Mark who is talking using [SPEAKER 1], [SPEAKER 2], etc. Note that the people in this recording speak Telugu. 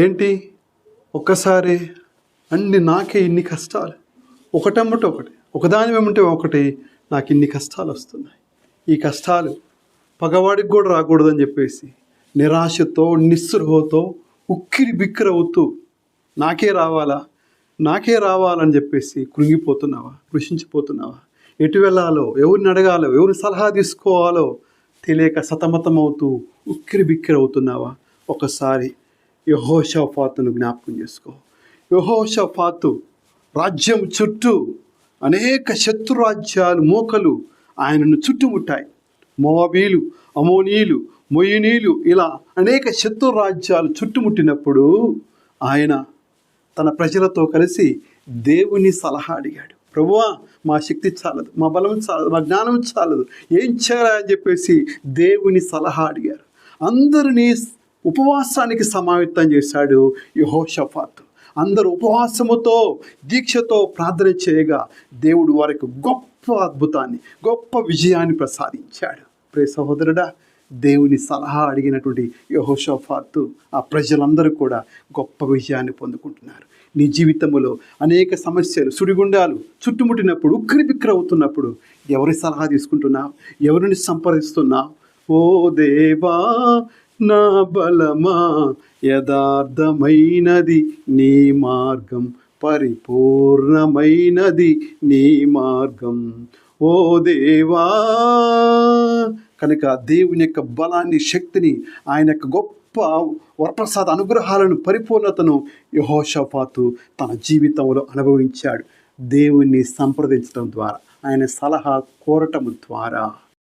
[SPEAKER 1] ఏంటి ఒక్కసారి అన్ని నాకే ఇన్ని కష్టాలు, ఒకటమ్మట ఒకటి, ఒకదాని వెంబటే ఒకటి, నాకు ఇన్ని కష్టాలు వస్తున్నాయి. ఈ కష్టాలు పగవాడికి కూడా రాకూడదని చెప్పేసి నిరాశతో నిస్సృహతో ఉక్కిరి బిక్కిరి అవుతూ నాకే రావాలని చెప్పేసి కృంగిపోతున్నావా, కృషించిపోతున్నావా? ఎటు వెళ్ళాలో, ఎవరిని అడగాలో, ఎవరి సలహా తీసుకోవాలో తెలియక సతమతమవుతూ ఉక్కిరి బిక్కిరి అవుతున్నావా? ఒకసారి యెహోషాపాతును జ్ఞాపకం చేసుకో. యెహోషాపాతు రాజ్యం చుట్టూ అనేక శత్రు రాజ్యాలు మోకలు ఆయనను చుట్టుముట్టాయి. మోవాబీలు, అమోనీలు, మొయినీలు, ఇలా అనేక శత్రు రాజ్యాలు చుట్టుముట్టినప్పుడు ఆయన తన ప్రజలతో కలిసి దేవుని సలహా అడిగాడు. ప్రభువా, మా శక్తి చాలదు, మా బలం చాలదు, మా జ్ఞానం చాలదు, ఏం చేయాలని చెప్పేసి దేవుని సలహా అడిగారు. అందరినీ ఉపవాసానికి సమాయత్తం చేశాడు యెహోషాపాతు. అందరూ ఉపవాసముతో దీక్షతో ప్రార్థన చేయగా దేవుడు వారికి గొప్ప అద్భుతాన్ని, గొప్ప విజయాన్ని ప్రసాదించాడు. ప్రియ సహోదరుడా, దేవుని సలహా అడిగినటువంటి యెహోషాపాతు, ఆ ప్రజలందరూ కూడా గొప్ప విజయాన్ని పొందుకుంటున్నారు. నీ జీవితంలో అనేక సమస్యలు, సుడిగుండాలు చుట్టుముట్టినప్పుడు, ఉక్కిరి బిక్కిరి అవుతున్నప్పుడు ఎవరి సలహా తీసుకుంటున్నావు? ఎవరిని సంప్రదిస్తున్నావు? ఓ దేవా నా బలమా, యథార్థమైనది నీ మార్గం, పరిపూర్ణమైనది నీ మార్గం. ఓ దేవా, కనుక దేవుని యొక్క బలాన్ని, శక్తిని, ఆయన యొక్క గొప్ప వరప్రసాద అనుగ్రహాలను, పరిపూర్ణతను యెహోషాపాతు తన జీవితంలో అనుభవించాడు. దేవుణ్ణి సంప్రదించడం ద్వారా, ఆయన సలహా కోరటం ద్వారా.